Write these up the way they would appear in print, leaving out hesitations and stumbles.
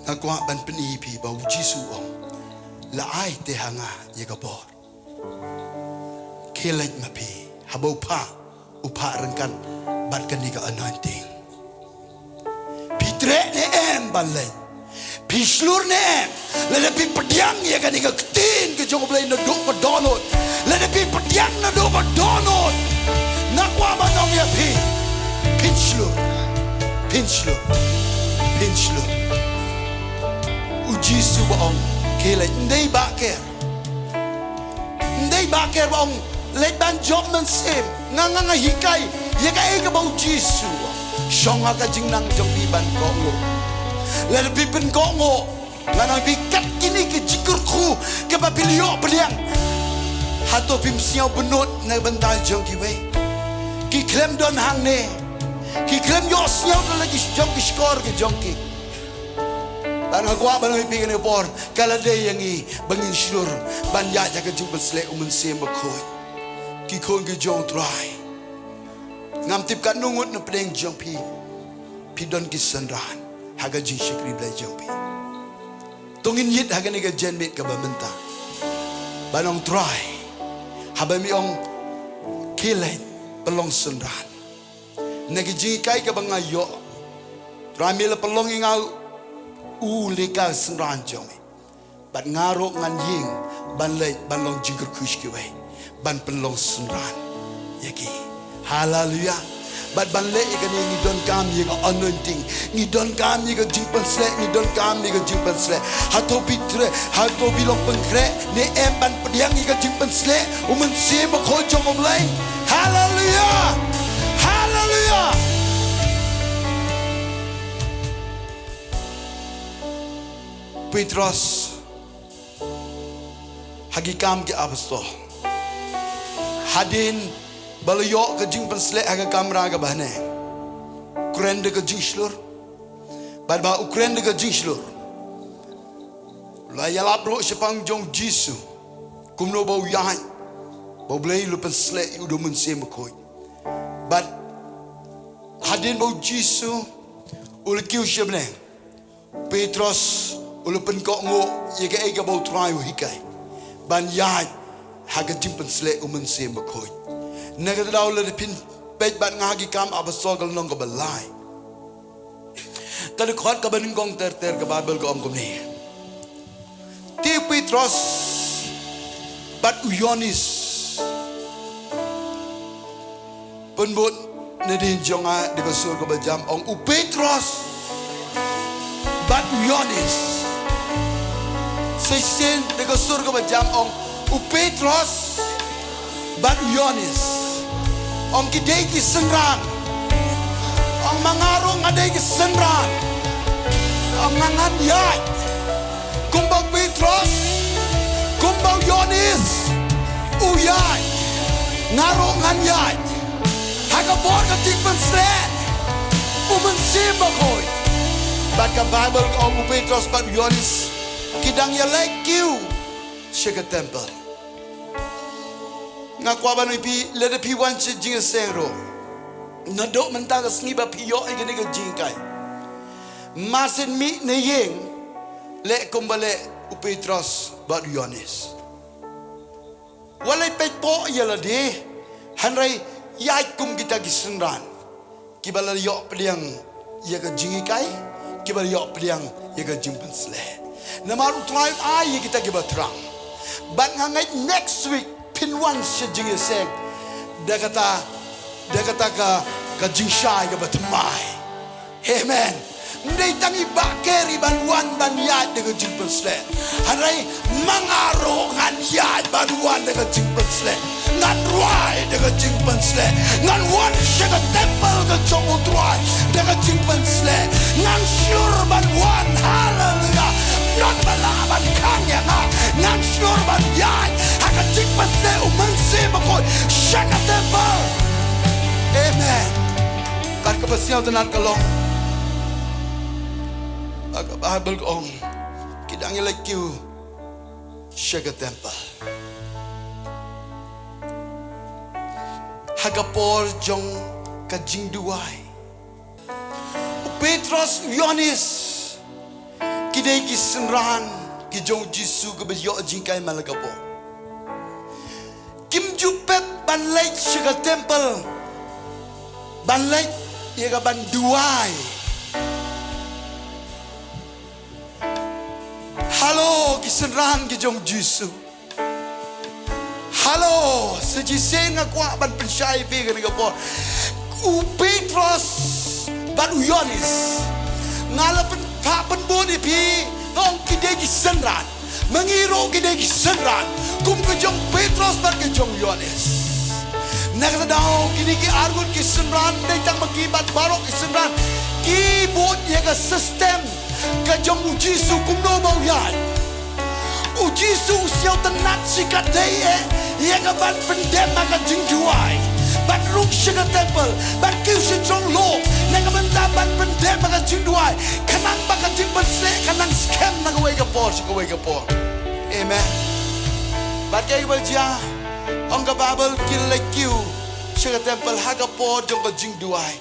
Aku ban peni pi bau JISU ong la ai te hanga ye khubor kelej mapi habau pa upa rengkan bat kan ni ka anointing pitre ne em balai pi Shlur ne em le pi pediang ye kan ni ka tin ke Jong Blei no do ko donot le pi pediang na do ko donot na kwa ba nong ye pi Shlur u JISU ba ong kelej ndai baker ba ong lek ban job Mynsiem Jinghikai ye ka e ka ba JISU song ka jingnang jong bi ban ko ngo le bi pen ko ngo nganang bi kat kini ke JINGKYRKHU ke ba pilio beliang hato bim siau benut na bentai jong ki we ki klem don hang ne ki klem yo siau lagi jong ki skor ke jong ki ban agwa ban pi ne por kala de yang i bangin Shlur ban ya ja ke jingpynsleh Mynsiem Bakhuid ki khun ke U Trai ngam tip kan nungut na pedeng jong pi don ki sanran haga JINGSHAKRI blai jong pi tongin yit haga ni ke jenmet ka bamenta banong Trai haba mi ong kilai pelong sanran nagi Jinghikai ka bangayo Trai mi la pelong ingau U leka sanran jong bat ngaro ngan ying ban lei ban long JINGKYRKHU we ban pelong sanran yaki haleluya bat ban lei ka ni don kam ye ka anointing ni don kam ye ka jingpynsleh ni don kam ye ka jingpynsleh hato pitre hato bilong pengkre ne em ban pediang ye ka jingpynsleh Mynsiem ko Jong Blei haleluya haleluya Petros hagikam ke apostol hadin balayo ke jingpynsleh aga kamera ga bahne kren de ke Shlur ba ukren de ke Shlur la yalap ro sepang jong JISU kumno bau yahan bau blei lu pynsngewbha u do Mynsiem Bakhuid bat hadin bau JISU ul kiu shebne Petros ulu pen ko ngo ye ka e ka bau Trai u hikai ban yaid haga jingpynsleh Mynsiem Bakhuid naga daw le pin pej bat ngagi kam apostol gal nong ka balai kada khot ka baning gong ter ka babel ko om ko ni ti Petros bat uyonis penbut ne din jonga de ka sur ko bajam ong u Petros bat uyonis Sesen de surga bajam ong u Petros bat uyonis ong kidei ki senran ong mangarong adei ki senran ong ngangan yai kumbang Petros kumbang Yonis u yai ngarong ngan yai haga bor ka jingpynsleh Mynsiem Bakhuid bat ka Bible ong u Petros bat Yonis kidang Ialeh kiu shika temple ngakwa banu pi le de pi wan chi jing sengro na do menta ga sngi ba pi yo e gane ga Jinghikai masen mi ne yeng le kumbale u Petros ba Yonis walai pe po yala de hanrai yai kum kita gisenran kibala yo pliang ye ga Jinghikai kibala yo pliang ye ga jingpynsleh Namar U Trai ai kita giba terang. Bat ngangai next week pinwan se jingesek. Dia kata ka JISU ga batmai. Amen. Ndai tangi bakeri ban wan ban yad de jingpynsleh. Harai mangaro ngan yad ban wan de jingpynsleh. Ngan ruai de jingpynsleh. Ngan wan se ga temple ga Jong U Trai de jingpynsleh. Ngan Shlur ban wan haleluya. Non balaban kanya nga ngan Shlur ban yai haka jingpynsleh Mynsiem Bakhuid shaka temple. Amen. Kat kapasiyaw tanan kalong aga Bible ong kidang Ialeh kiu shaka temple haga por jong ka jingduai Petros Yonis kidai kisenran ki Jong JISU ke bayok jingkai malagapo. Kim jupet ban lek shiga temple. Ban lek yaga ban duai. Halo kisenran ki Jong JISU. Halo sejisen ngakwa ban pensyai pe ke ngapo. U Petros ban u Yohanes. Ngalapen pa penboni pi ngong kidai kisenran. Mengiro kidai kisenran. Kum ke Jong Petros ban ke Jong Yohanes. Nakata daw kini ki argun kisenran datang makibat barok kisenran. Ki bot yaga sistem ke Jong JISU kum no mau yai. U JISU siau tenat sikat deye yaga ban pendem maka jingduai. Ban ruk shiga temple ban kiu shi Jong lo naga benda ban pendem maka jingduai. Kanang maka jingpynsleh kanang scam naga wega por shiga wega por. Amen. Bagai baja ongga babel kille kiu shiga temple haga por Jong ka jingduai.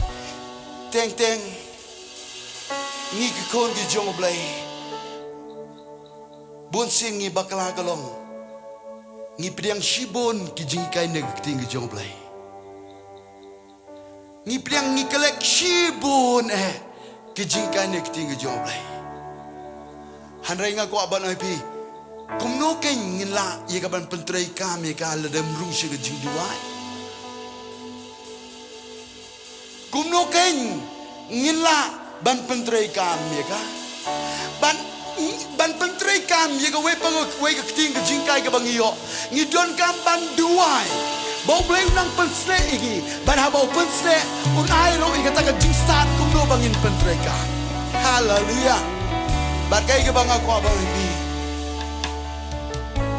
Teng teng ni ki kon ki Jong Blei. Bon sing ni bakala galong. Ni priang shibon ki Jinghikai neg ting ki Jong Blei. Ni priang ni kelek shibon ki Jinghikai neg ting ki Jong Blei. Hanrai nga ko aban ai pi. Kum no ken ngin la ye ka ban pentrai ka me ka la dem rung shi ki Jingduai. Kum no ken ngin la ban pentrai ka me ka. Ban pentrai kam ye ka we ka ting ka Jinghikai ka bangiyo ngi don kam ban duai bau blei nang pynsngewbha igi ban ha bau pynsngewbha un ai ro igi ta ka jingsat kum no bangin pentrai ka. Haleluya. Bat kai ka bang ako abang ibi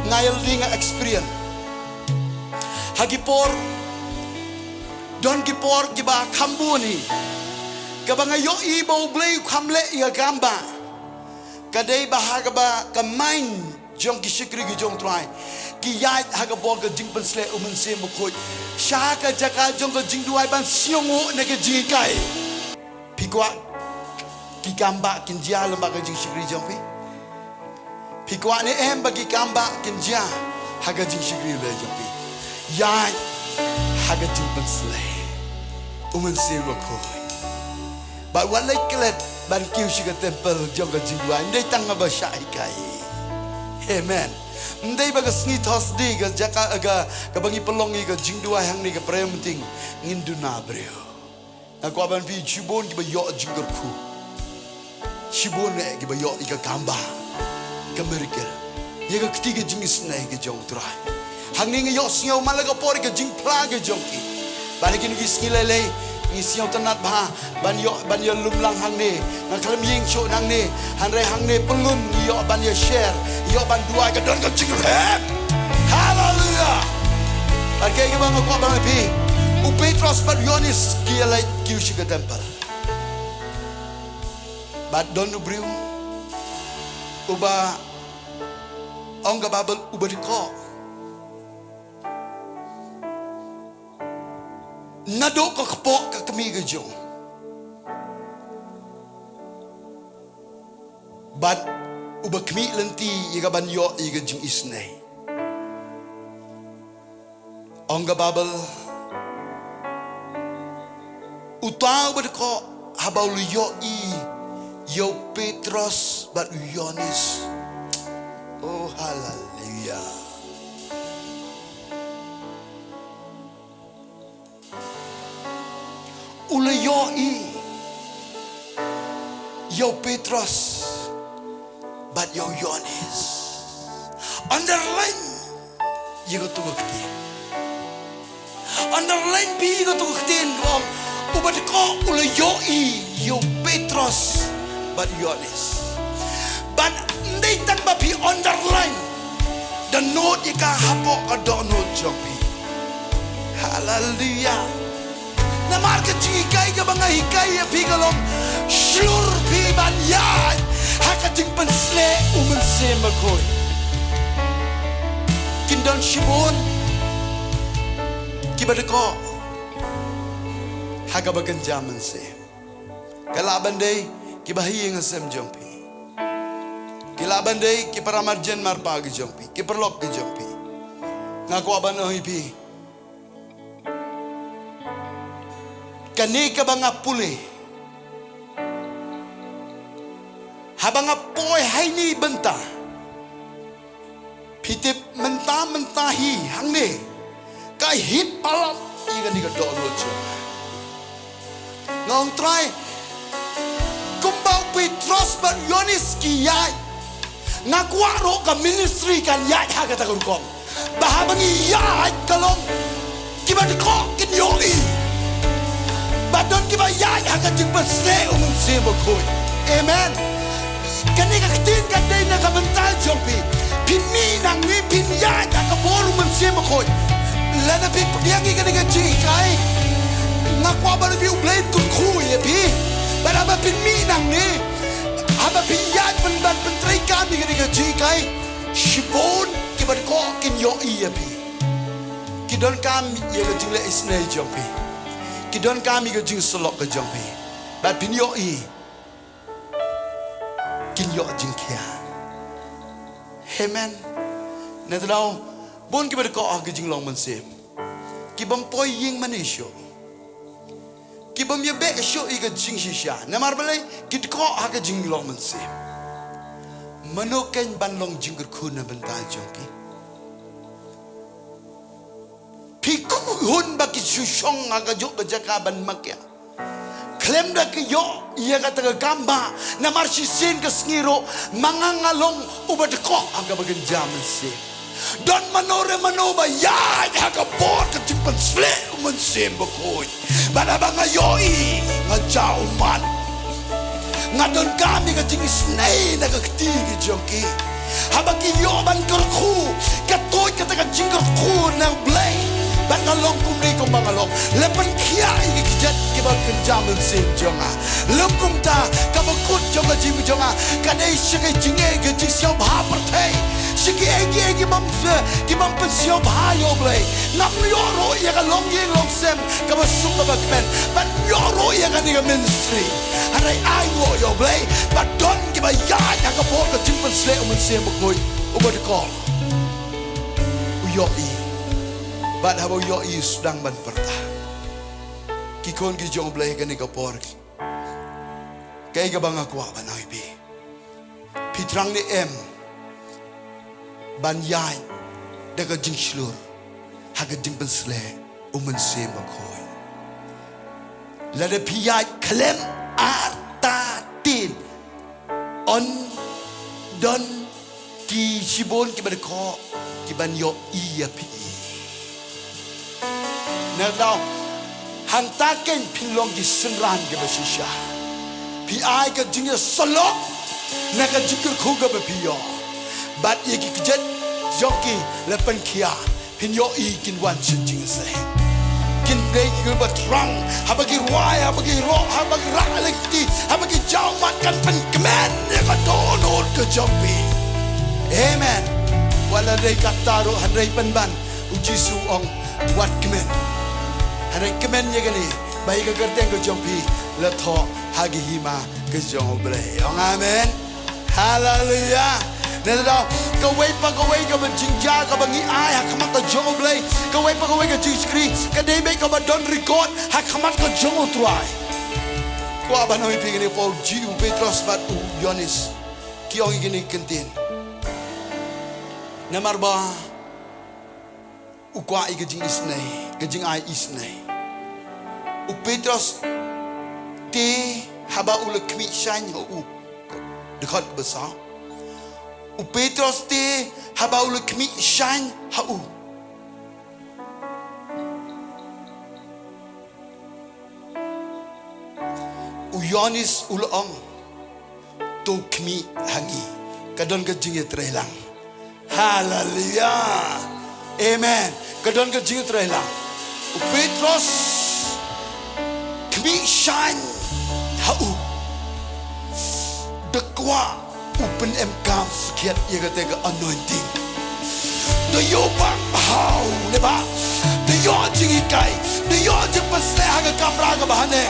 ngayal dinga experience hagipor don gipor kiba kambuni ka bangayo i bau blei khamle iga gamba. Kadai bahaga ba kmen Jong KHRIST ki Jong Trai ki iaid haga bol ka jingpynsleh Mynsiem Bakhuid SHIAH ka jaka Jong ka jingduai ban siongo na ka Jinghikai pikwa ki kamba kinjia lamba ka JISU Jong pi pikwa ni bagi kamba kinjia haga JISU le Jong pi iaid haga jingpynsleh Mynsiem Bakhuid ba walai kelet ban kiu shiga temple Jong ka jingduai ndai tanga ba SHIAH. Amen. Ndai ba ka sngi thos di ka jaka aga ka bangi pelongi ka jingduai hang ni ka premting ngindu na breu. Aku aban pi chibon ki ba yo JINGKYRKHU. Chibon ne ki ba yo ika kamba. Ka miracle. Ye ka ketiga jingisnai ka Jong Trai. Hang ni yo snyo malaga por ka jingpla ka Jong ki. Ba ni ki skilele ni siau tenat bah ban yo lumlang hang ne nang kalam ying show nang ne hanre hang ne pelun yo ban yo share yo ban dua ka don ka Jinghikai. Hallelujah. Bagai ka bang ako bang pi U Petros ban Yohanes Ialeh kiu shiga temple bad don ubriu uba ongga babel uba diko nadok ka khubor ka kami ka Jong. But uba kami lenti iga ban yo iga jing isnay. Ongga babel utaw ba ko habaw yo yo Petros but Yohanes. Oh hallelujah. Ula yo Petros but yo Yohanes underline you go to kti underline bi go to kti ngom ubat ko ula yo Petros but Yohanes but ndai tan ba pi underline the note ika hapo ka do note jopi. Hallelujah. Na marka Jinghikai ka banga hikai ya pigalom Shlur pi ban iaid haka jingpynsleh Mynsiem Bakhuid kindon shibon kibadako haka baganja Mynsiem kalaban day kibahi nga sem Jong pi Kilaban day kiparamarjan marpa ke jongpi, kiperlok ke jongpi. Ngaku aban ohipi. Kani ka banga pule. Habang apoy hay ni benta. Pitip mentah-mentahi hang ni. Kai hit alam ikan ni ka dono jo. Ngong try kumbau Petros ber Yonis ki yai. Ngakwaro ka ministry kan yai ha kata kurkom. Bahabangi yai kalong kiba ko kin yoi. Badon kiba yai ha ka jingpynsleh Mynsiem Bakhuid. Amen. Kani ka tin ka day na ka mental jompi. Pimi nang ni pin yai ha ka bolu Mynsiem Bakhuid. Lana pi pagyangi ka nga Jinghikai. Ngakwa ba na U Blei II ya pi. Baraba pin mi nang ni. Haba pin yai ban pentrai kami ka nga Jinghikai. Shibon kiba ko kin yo iya pi. Kidon kami ya ka jingle isnay jompi. Kidon kami ka jing solok ka jompi. Bat pin yo i. Kin yo jingkia. Amen. Natalaw bon kiba ko ka jing long Mynsiem. Kibam poy ying manisyo. Kibam ya be syo iga JINGSHAKRI. Namar balay kid ko ha ka jing long Mynsiem. Manoken banlong JINGKYRKHU na Bynta I. Pikhun baki susyong aga jo kajakaban makya. Klem da kayo iya kata gamba na marsisin ka sngiro mangangalong ubad ko aga bagenja Mynsiem. Don manore manoba yai aga bor ka jingpynsleh Mynsiem Bakhuid. Banaba ngayoi ngajauman. Ngadon kami ka jingisnay nagakti jongki. Habaki yoban kerku katoy kata ka JINGKYRKHU nang blay. Ban ngalong kumri kong bangalong. Lepan kia iki kijat kibal kenjam Mynsiem jonga. Lengkum ta kabakut jonga jimu jonga. Kadai syai tyngeh ke JISU partai. Siki egi mamse ki pynsngewbha U Blei. Nam yoro ya ka long yeng long sem kabasuk ka kmen. Ban yoro ya ka ni ka ministry. Harai ai ngo U Blei. Ban don ki ba ya ka bor ka jingpynsleh Mynsiem Bakhuid. Ubad ko. Uyoi. Bat habo yoi sedang ban perta. Kikon ki Jong Blei ka ni ka por. Kay ka bang ako ba na ibi. Pitrang ni M. Ban yai daga jing Shlur haga jingpynsleh Mynsiem Bakhuid. Lada piyai klem artatin on don ki shibon ki badko ki ban yo iya pi. Nadaw hantaken pinlong ki senran ki basisha. Pi ai ka jingya solok naga JINGKYRKHU ka bapiyo. Bat yeki kejet joki lepan kia pin yo I kin wan jingsleh. Kin play kin batrang habagi ruai habagi ro habagi rak lekti habagi jauh makan pen kmen ya ka donor ke jompi. Amen. Wala day kataro hanray panban JISU ong wat kmen. Hanray kmen ya gani bayi ka gerteng ke jompi letho hagi hima ke Jong Blei. Amen. Hallelujah. Nada kaway pa jingja ka bangi ai hakamat ka Jong Blei. Kaway pa ka JISU ka day ka ba don record hakamat ka Jong Trai. Ko aba no ipigini ko U Petros bat U Yonis kiong igini kentin. Namar ba u kwa iga jing isnay ka jing ai isnay. U Petros te haba ule kmi shine u dekat besar. U Petros te haba ule kmi shine hau. U Yonis ulong to kmi hangi kadon ka jing lang. Hallelujah. Amen. Kadon ka jing lang. U Petros kmi shine hau. Dekwa open kam sekiat ia kata anointing. The yo bang how neba. The yo Jinghikai. The yo jingpynsleh haga kamera ga bahane.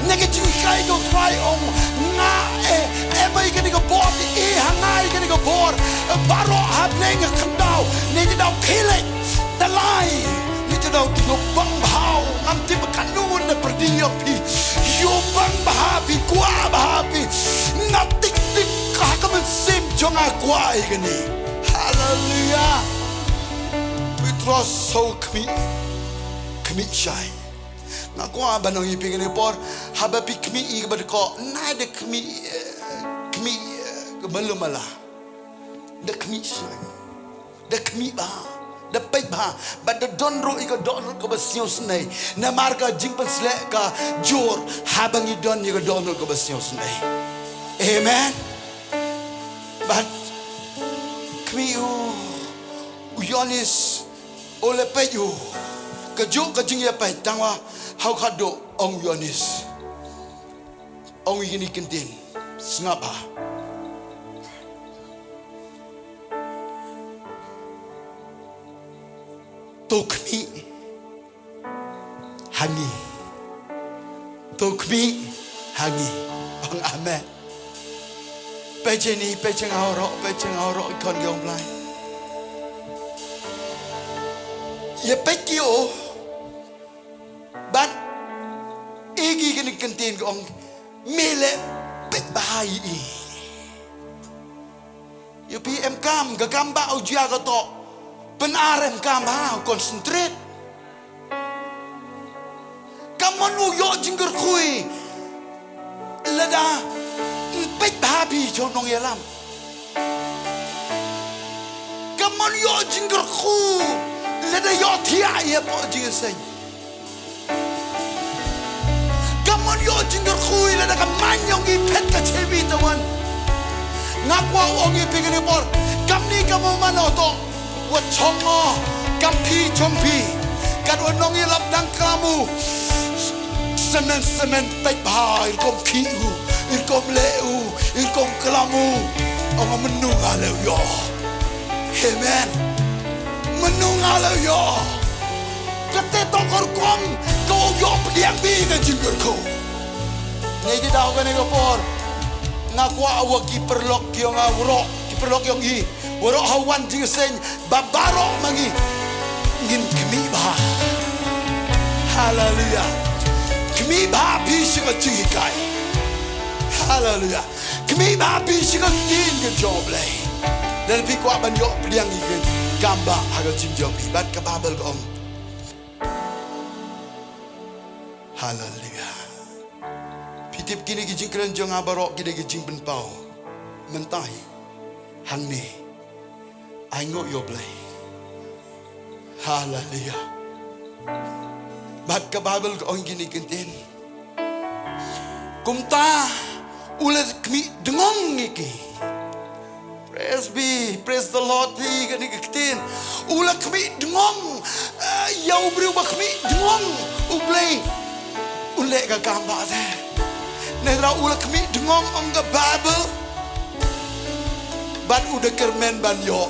Nega Jinghikai go try on nga mai kan ka bor hangai kan ka bor baro habneng khandau ne dau khile dalai ni dau tu bang bhau am ti kanun na perdio pi yo bang bahapi kwa bahapi ngatik tik ka Mynsiem Jong kwa igani hallelujah we trust so kmi shai nga kwa banong ipigani por habapi kmi i ko na de kmi malumala de kmi shai de kmi ba de pai ba but the donro i ko donro ko basio snai na marka jingpynsleh ka jor habangi don i ko donro ko basio snai amen but kmi u yonis ole peyu ka jo ka jingya pai tangwa how khado ong yonis ong yini kentin sngap tokmi hangi ong amen pecheng auro kon Yong Blei ye pekio ban igi gini kentin ko ong mele pet bahai i yo PM kam gagamba au jia ko to penarem kam ha concentrate kamanu yo JINGKYRKHU lada pet bahabi jonong yalam kamanu yo JINGKYRKHU lada yo thia ye po jingasai kamon yo JINGKYRKHU lada ka manyong i pet ka chelbi tawan ngakwa ongi pingani por kamni kamo manoto wa chongo kampi chongpi kan onong i lap dang kamu semen tai ba kom piu kom leu kom kelamu ong menung aleu yo amen menung aleu yo kate tongkor kom ko yo pediang bi ka JINGKYRKHU nei di dau ka ni ko por ngakwa awa ki perlok yo ngawro ki perlok yo ngi woro hawan jingaseng babaro mangi ngin kmi ba hallelujah kmi ba bi shiga Jinghikai hallelujah kmi ba bi shiga tin ke U Blei dan pi kwa ban yo pediang gi gamba haga jinjopi bat ka babel ko hallelujah pitip kini ki jingkren jong abaro kini ki jingpen pau mentai hang ni aingo U Blei hallelujah bat ka babel ko gini kentin kumta ulet kmi dengong iki praise the Lord di gini kentin ulet kmi dengong yau berubah kmi dengong U Blei ulek ka gamba de nedra ulek kmi dengong ong ka babel ban udah kermen ban yo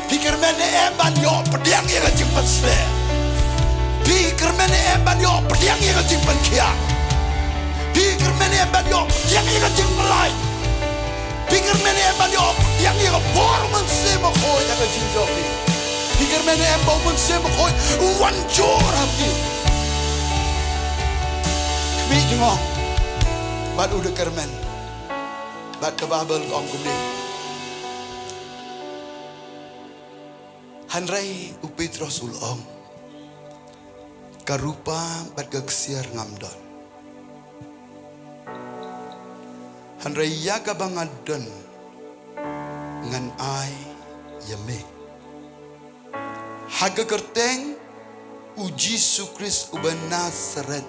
pikir men ban yo pediang ye jingpynsleh pikir men ban yo pediang ye jingpynkia pikir men ban yo pediang ye jingmlai pikir men ban yo pediang ye bor Mynsiem ko ya jinjopi pikir men ban Mynsiem ko wanjor habki kmi dengong ban udah kermen bat ka babel ong kumni hanrai u Petros ulong karupa bat gaksiar ngamdon hanrai ya ka bangadon ngan ai yame haga kerteng u JISU KHRIST u Nazaret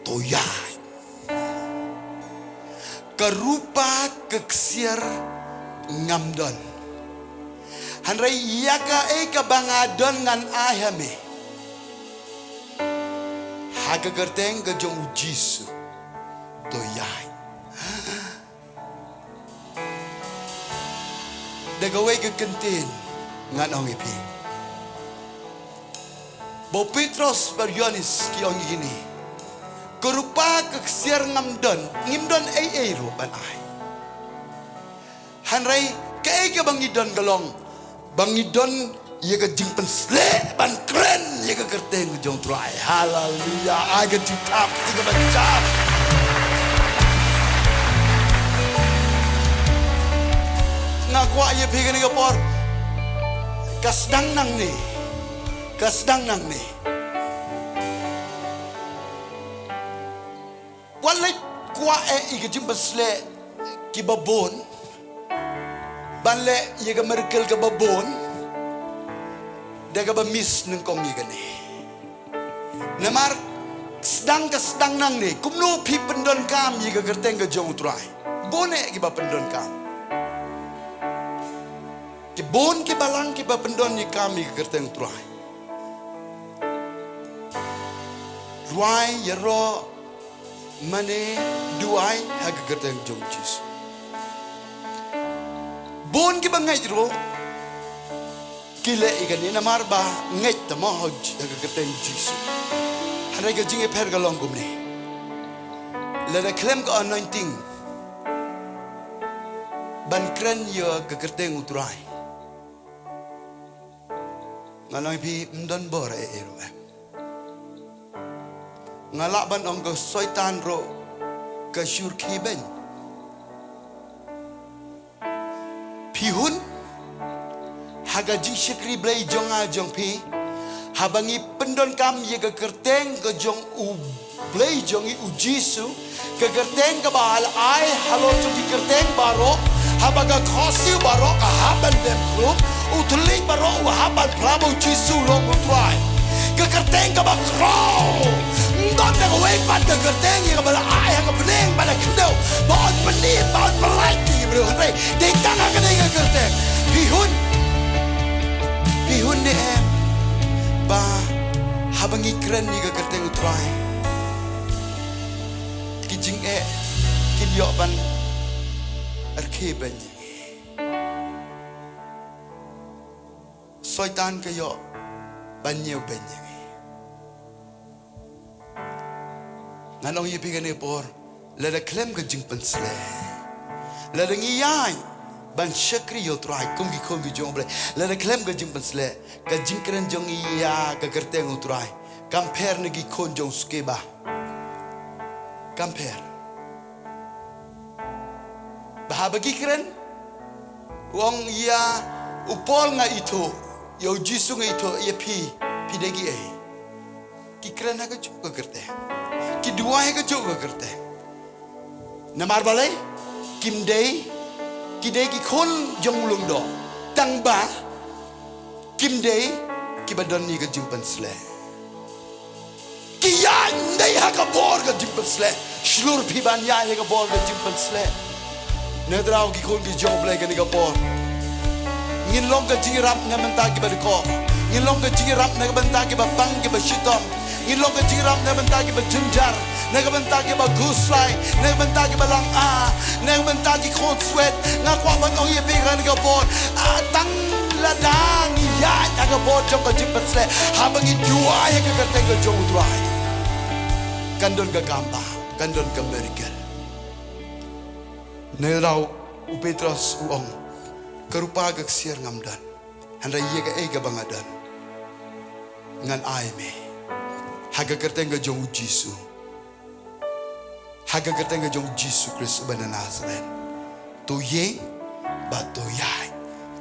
toyai karupa gaksiar ngamdon hanrai yaka eka bangadon ngan ayame haga gerteng ke jong JISU toyai dagawe ke kentin ngan ong ipi bo Petros bar Yonis ki ong gini Kerupa keksiar ngimdon ro ban ai. Hanrai ke bangidon galong. Bangidon ye ke jingpynsleh ban kren ye ke kerteng Jong Trai. Haleluya. I get to tap tiga macam. Ngakwa ye pegani kapor. Kasdang nang ni. Walai kwa ike jingpynsleh ki babon. Banle ye ke merkel ke babon. Daga ba miss nung kong ye ni. Namar sedang nang ni. Kumno pi pendon kam ye ke kerteng ke Jong Trai. Bone ki ba pendon kam. Ki bon ki balang ki ba pendon ye kam ye ke kerteng Trai. Ruai ye ro mane duai ha ke kerteng Jong JISU. Bon ki ba ngai ro kile ikan ni namar ba ngai tamo hoj ha ke kerteng JISU. Harai ke jinge per ga long gumni. La da claim ko anointing. Ban kren yo ke kerteng Trai. Ngaloi pi mdon bor ero. Ngalak ban ong ke soitan ro ke syur kiben. Pihun haga JINGSHAKRI blei jong pi habangi pendon kam ye ke kerteng ke Jong U Blei U JISU ke kerteng ke bahal ai halo tu di kerteng baro habaga khosi baro ka haban dem group utuling baro haban prabo JISU long Trai ke kerteng ke bakro ndon de wei pat ke kerteng ye ke bala ai ke beneng pada kendau baut penih baut pelai ki bro hai de tanga ke ke kerteng pihun ni ba habangi kren ni ke kerteng Trai ki jingeh ki yo ban arke ban soitan ke yo ban nyeu ban nganong ye pigane por la da klem ke jingpynsleh la da iaid ban syakri yo Trai kum ki Jong Blei la da klem ke jingpynsleh ke jingkren Jong ia ke kerteng Trai compare negi khun Jong skeba compare bahabagi kren wong ia upol nga itu yo JISU nga itu ye pi degi ki kren ha ke juga kerteng ki dua hai ke juga kerteng namar balai kim dei ki dei ki khun Jong ulung do tang ba kim dei ki badon ni ke jingpynsleh ki ya dei ha ke bor ke jingpynsleh Shlur pi ban ya ke bor ke jingpynsleh nedrau ki khun ki Jong Blei ke ni ke bor ngin long ke jirap na menta ki badko ngin long ke jirap na benta ki bapang ki bashitom ngin long ke jirap na benta ki bajunjar na benta ki baguslai na benta ki balang na benta ki khot swet na kwa ban ong ye pe kan ke bor tang ladang ya ke bor Jong ke jingpynsleh habangi dua ye ke kerteng ke Jong Trai kandon ke gamba kandon ke miracle nedrau u Petros u ong kerupa keksiar ngamdan handra ye ke bangadan ngan ai me haga kerteng ke Jong JISU haga kerteng ke Jong JISU KHRIST ban Nazareth tu yeng ba tu yai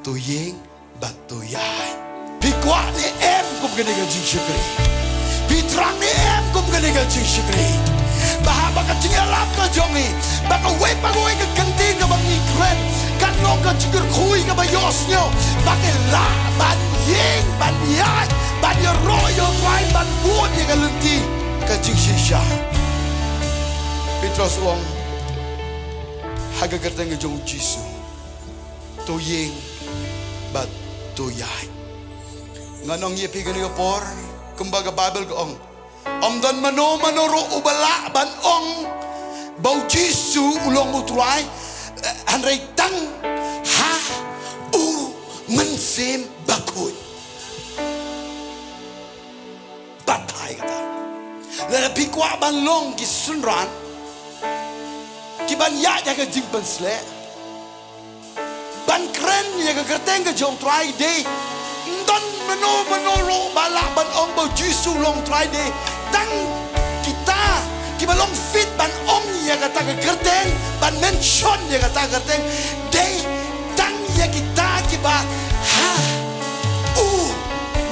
tu yeng ba tu yai pi kwa ni em kum gane ke JINGSHAKRI pi trang ni em kum gane ke JINGSHAKRI bahaba ka Jingialap ka Jongi baka wei ke kanti ke bangi kren kan long ke JINGKYRKHU ke bayosnyo baka la ban yeng ban yai ban yo royo Trai ban buat ye ke lenti ke JINGSHAKRI Petros wong haga kerteng ke Jong JISU to yeng bat to yai nganong ye pigani ke por kumbaga Bible ke ong dan manoro ubala ban ong bau JISU ulong Trai hanrai tang ha u Mynsiem Bakhuid batai kata le pi kwa ban long ki sunran ki ban ya ja ka jingpynsleh ban kren ya ka kerteng ka Jong Trai de don meno lo bala ban ong bo JISU long Trai de tang kita ki balong fit ban ong ya ka ta ka kerteng ban mention ya ka ta kerteng de tang ya kita ki ba ha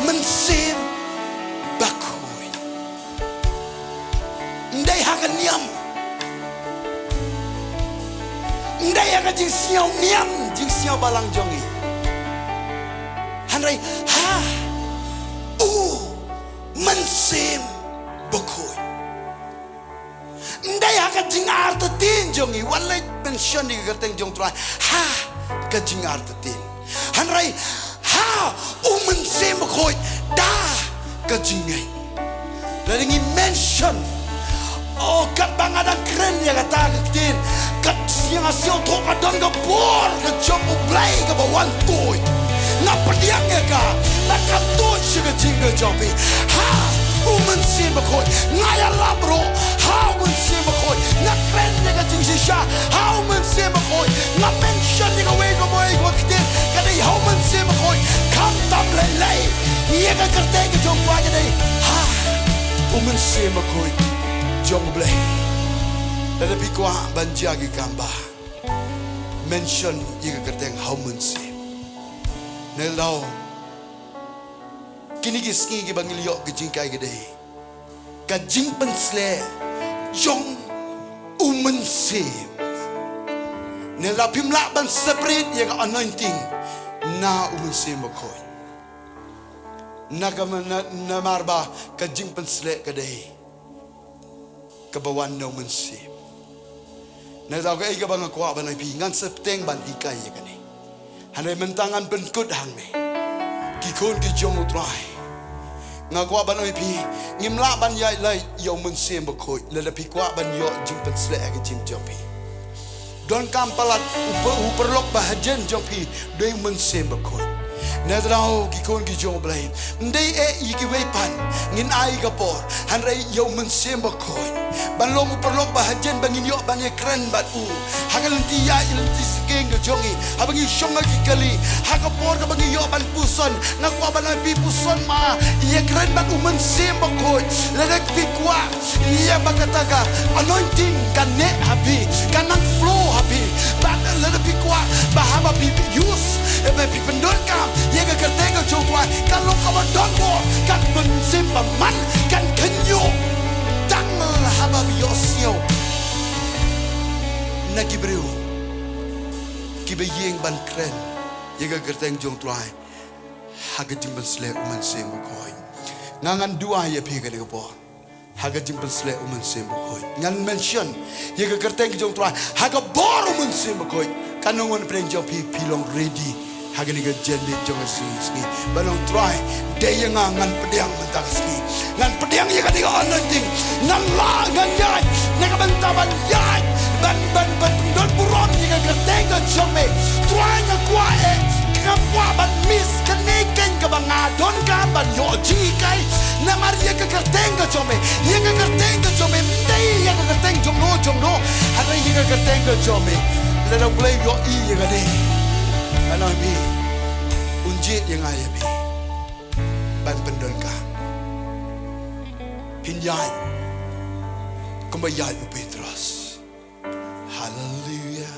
Mynsiem Bakhuid ndai hakan niam ndai hakan jing siau niam jing siau balang jongi hanrai ha Mynsiem Bakhuid ndai hakan jing artatin jongi walai mention ni kerteng Jong Trai ha ka jing artatin hanrai ha Mynsiem Bakhuid da ka jingeh dari ngi mention kat bangadan kren ya kata ketin kat siang asio to kadon ka bor ka Jong U Blei ka bawan toy na pediang ya ka na ka toy siga jinga jobi ha Mynsiem Bakhuid ngaya labro ha Mynsiem Bakhuid na kren ya ka jing SHIAH ha Mynsiem Bakhuid na mention ni ka we ka boy ko ketin ka dei ha Mynsiem Bakhuid kam tam lei ia ka kerteng ka Jong Trai dei ha Mynsiem Bakhuid Jong U Blei lebih kuat banjagi kamba mention ia ka kerteng ha Mynsiem nelau kini giski ki bangilio ki jingkai gede ka jingpynsleh Jong Mynsiem nelau pimla ban separate ia ka anointing na Mynsiem Bakhuid na marba ka jingpynsleh kadai ka bawan no Mynsiem na daw ka iga bang kwa ban pi ngan septeng ban ikai ya kani hanai mentangan penkut hang me ki khun ki Jong U Trai nga kwa ban pi ngimla ban yai lai yo Mynsiem Bakhuid le pi kwa ban yo jingpynsleh ka jingjopi don kampalat uperlok bahajen jopi dei Mynsiem Bakhuid Nadrao ki khun ki Jong U Blei ndai iki weipan ngin ai ka por hanrei yo Mynsiem Bakhuid ban long uperlok bahajen bangin yo ban ye kren bat u hagal ti ya il ti skeng ka jongi abangi shonga ki kali haga por ka bangi yo ban puson nakwa ban pi puson ma ye kren bat Mynsiem Bakhuid ledek pi kwa ye bakataga anointing kan ne habi kan nang flow habi bat ledek pi kwa bahaba pi use ebe pi pendon kam ye ka kerteng ka Jong Trai kalau ka don bo kan Mynsiem man kan kenyo tang haba bi osio na kibreu kibe yeng ban kren ye ka kerteng Jong Trai haga jingpynsleh Mynsiem Bakhuid ngangan dua ye pi ka de bo haga jingpynsleh Mynsiem Bakhuid ngan mention ye ka kerteng Jong Trai haga bor Mynsiem Bakhuid kanongon preng jopi pilong ready haga ni ga jende jonga ski balong try de yang ngan pediang mentak ski ngan pediang ye ka diga anointing ngan la ngan yai ne ka banta ban yai ban don buron ye ka kerteng ka jome try nga kwa ka kwa ban mis keneken ka banga don ka ban yo Jinghikai na mar ye ka kerteng ka jome ye ka kerteng ka jome dei ye ka kerteng jong no hada ye ka kerteng ka jome le na Blei yo ye ka de ano bi unjit yang ayah bi ban pendon ka pinjai kumbayai U Petrus hallelujah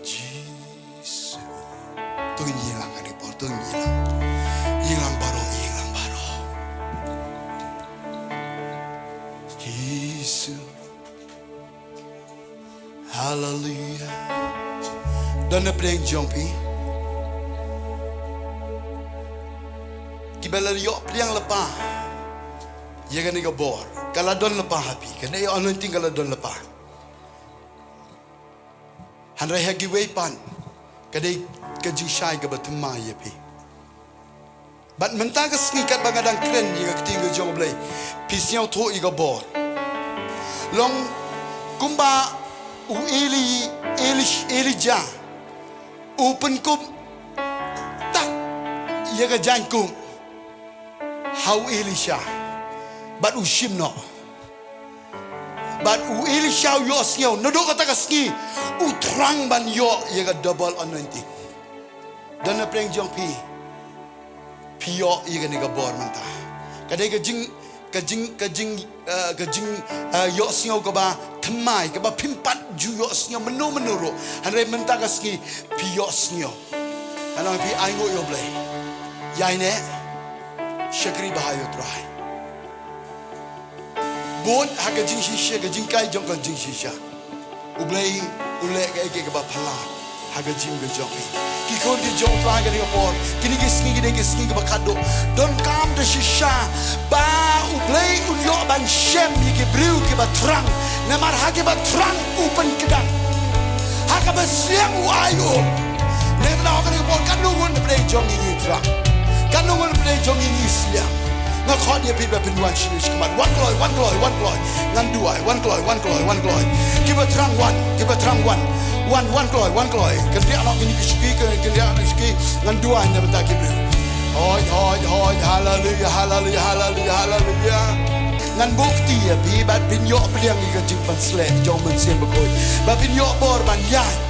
JISU tuh nyilang kan report tuh nyilang baro JISU hallelujah dan preng jompi kibela yo priang lepa ye kan ga bor kala don lepa happy kan yo anointing kala don lepa hanrai hagi weipan kadai kajishai ga batma ye pi bat menta ga snikat bangadang kren ye ga tinga Jong U Blei pisiau tho i ga bor long kumba u Elijah open kum tak ia ka jangkum how Elisha bat u shim no bat u ili shao yo snyo no do kata kaski u trang ban yo ye ga double anointing dan preng jong pi yo ye ga ni ga bor manta kadai ka jing yo snyo ka ba thmai ka ba phimpat ju yo snyo menuro hanre menta kaski pi yo snyo anong pi ai ngo yo blai yai ne shakri bahayo trai bon haga jingshisha ga jingkai jong ka jingshisha u blai ule ga ba phala haga jing ga jong ki kon ki jong trai ga ni por kini ki ski ga ba kado don kam de shisha ba u blai u yo ban shem ki briu ki ba trang na mar ha ki ba trang u pen kedang haga ba siang u ayo ne na ga ni por kan no won blai jong ni tra kan no won blai jong ni siang na khot dia pi ba pin wan shinish kamat wan gloy ngan duai wan gloy give a trang one gloy kan dia nak ini ski kan dia nak ski ngan duai na bata kibri hoi hallelujah ngan bukti ya pi ba pin yo pliang ga jingpynsleh jong Mynsiem Bakhuid ba pin yo bor ban yai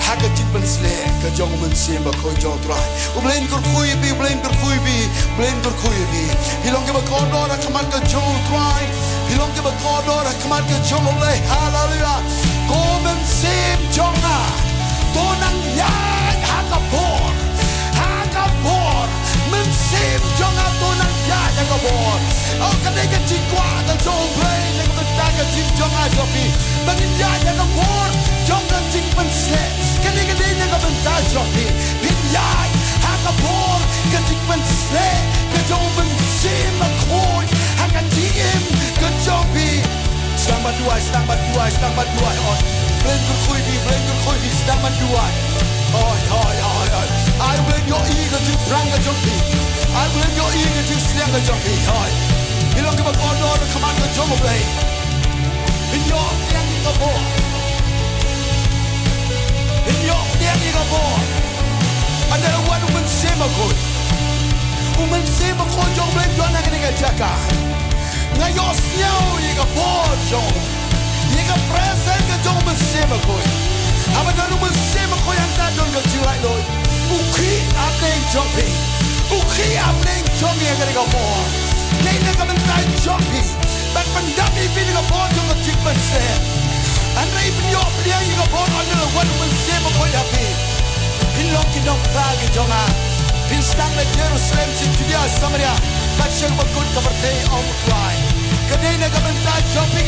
haga jingpynsleh ke jong Mynsiem Bakhuid Jong Trai u blei NGEIT hilong ke ba kodor kamat ke Jong Trai hilong ke ba kodor kamat ke Jong Ialeh hallelujah ko Mynsiem jonga tonang yai haga bor Mynsiem jonga tonang yai haga bor oh kadai ke jingkwa ke Jong Blei yang betang ke jing jonga jopi bangin yai haga bor jong ke jingpynsleh kadai yang bentar jopi bin yai haga bor ke jingpynsleh ke Jong Mynsiem Bakhuid haga jim ke jopi sedang berduai on NGEIT sedang berduai I will your eager to drang ke jopi I will your eager to slang ke jopi hilong ke kodor kaman ke Jong Blei in yo yang ke bor in yo yang ke bor adalah wan Mynsiem Bakhuid Mynsiem Bakhuid Jong Blei jona ke dengan jaga ngayo siau ye ke bor jong ye ke present ke Jong Mynsiem Bakhuid apa dah Mynsiem Bakhuid yang tak don ke jilai loi ukhi apeng jopi ukhi apeng jong ye ke bor nei ne ke bentai jopi ban pendami pin ke bor jong ke jingpynsleh andai pinyo dia ye ke bor adalah wan Mynsiem Bakhuid api hilong ki dong pagi jonga pin stang le Jerusalem sin Judea Samaria bachang Bakhuid ka bertei om Trai kadai ne ke bentai jopi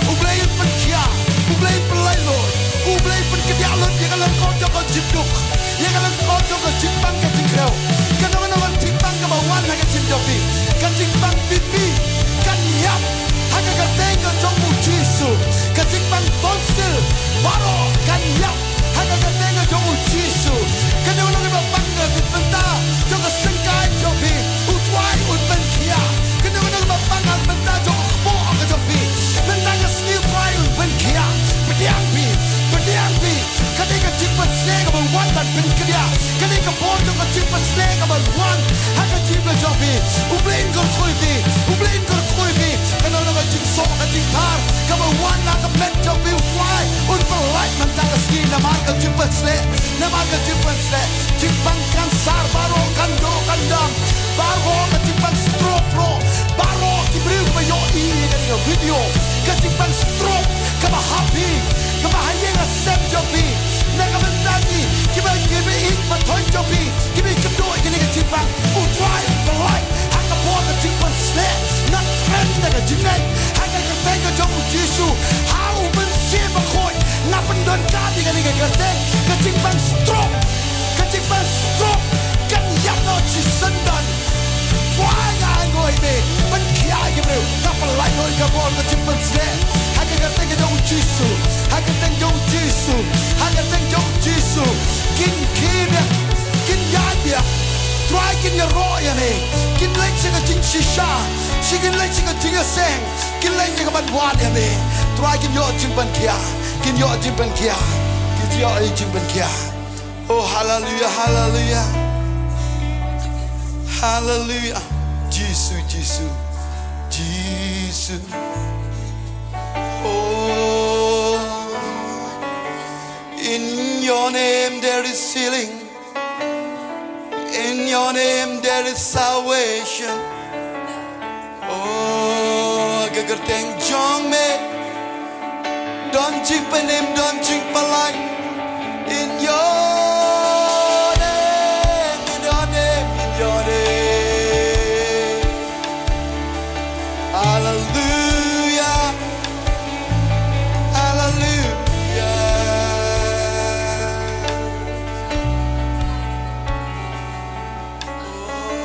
u blei penkia u blei pelai loi u blei penkedia loi ye kalang ko jong ke jibduk ye kalang ko jong ke jimpang ke jingkreu kan jimpang ke bawan ha ke jimjopi kan jimpang pipi kan yap ha ke kadai ke Jong JISU kan jimpang tonsil baro kan yap ha ke kadai ke Jong JISU kan dia orang ke bangga ke Bynta jong ke sengkai jopi u Trai u penkia kan dia orang ke bangga Bynta jong khubor ke jopi Bynta ke ski Trai u penkia pediang pi kadai ke jingpynsleh ke bawan ban penkia kadai ke bor jong ke jingpynsleh ke bawan ha ke jingpynsleh jopi u blei NGEIT kan orang ke jingsok ke jingtar ke bawan na ke kmen jopi u Trai u pelai mentang ke ski nama ke jingpynsleh jimpang kan sar baro kan do kan dam baro ke jimpang stroke pro baro ki briu ke yo i ke video ke jimpang stroke ke ba happy ke ba hayeng asem jopi na ke mentagi ki ba ik ba thoi jopi ki bi ke do ke jimpang u Trai pelai hak ke bor ke jingpynsleh na kren ke jingai hak ke ke Jong JISU how Mynsiem Bakhuid na pendon kadi ke kerteng ke jimpang stroke kan yang no cisendan why ngai ngoi be ben kiai ke bro na pelai ngoi ke bor ke jingpynsleh ha ke kerteng ke Jong JISU ha ke teng Jong JISU kin ya dia try kin ya ro ya ne kin lek se ke jing shisha kin lek se ke jing seng kin lek ke ban wan ya ne try kin yo jingpynkia oh hallelujah JISU JISU. Oh, in your name there is healing. In your name there is salvation. Oh, gagerteng Jong me. Don't jingpynsleh, don't jingpynsleh. In your name, in your name, in your name. Hallelujah, hallelujah.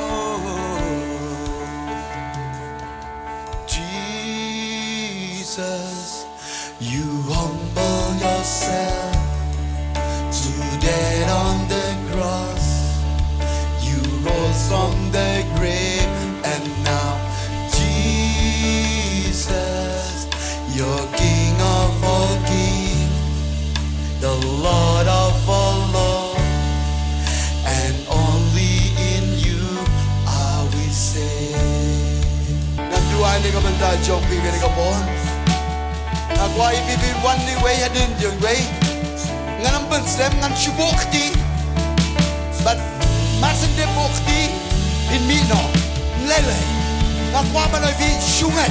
Oh, Jesus, you humble yourself to death on the cross. You rose from the grave, and now Jesus, you're King of all kings, the Lord of all lords, and only in you are we saved. Nanduan ni Bynta Jong pingin ka bon. Ako ay bibirwan ni way hadin yung way. Ngan Mynsiem ngan shubokti. But masin de bokti in mino lele. Ngakwa man ay vi shungat.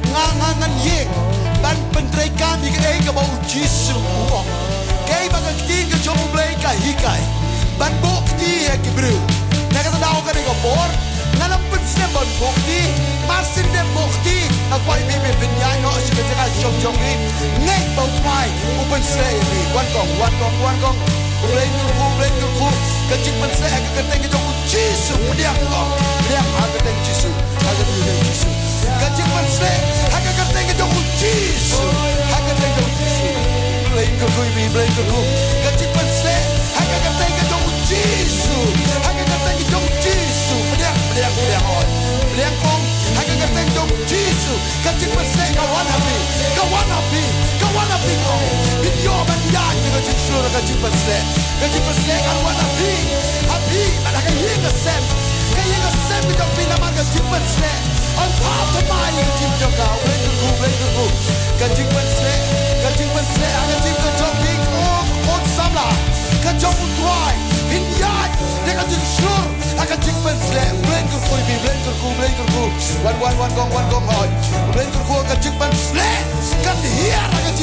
Ngan yeng. Ban pentray kami kay ka bau JISU. Kay bagagtin ka U Blei Kahikay. Ban bokti ya kibru. Nakatadaw ka ni khubor. Ngan Mynsiem ban bokti. Masin de bokti. Ako ay bibirwan no asika Jong ni. Ngay bau mai Mynsiem ni. Wan kong. U Blei U. Jingpynsleh agak Jong JISU. Pediang kong. Pediang agak JISU. Agak JISU. Jingpynsleh agak Jong JISU. Agak Jong JISU. U Blei U. Jingpynsleh agak Jong JISU. Agak Jong JISU. Pediang on. Pediang kong. Agak Jong JISU. Jingpynsleh kawan api kong. Video mandian dengan Shlur Jingpynsleh. Jingpynsleh kawan api. Mana kaya ngasem. Kita pinama Jingpynsleh. On top of my JINGKYRKHU. Jingpynsleh. Agak Jingkyrkhu. On samla. Jong U Trai. Iaid. Dengan Shlur. Agak Jingpynsleh. Blei Wan gong hoi. Blei agak Jingpynsleh. Kan hier agak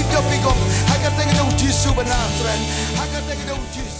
JISU benar friend. Agak JISU.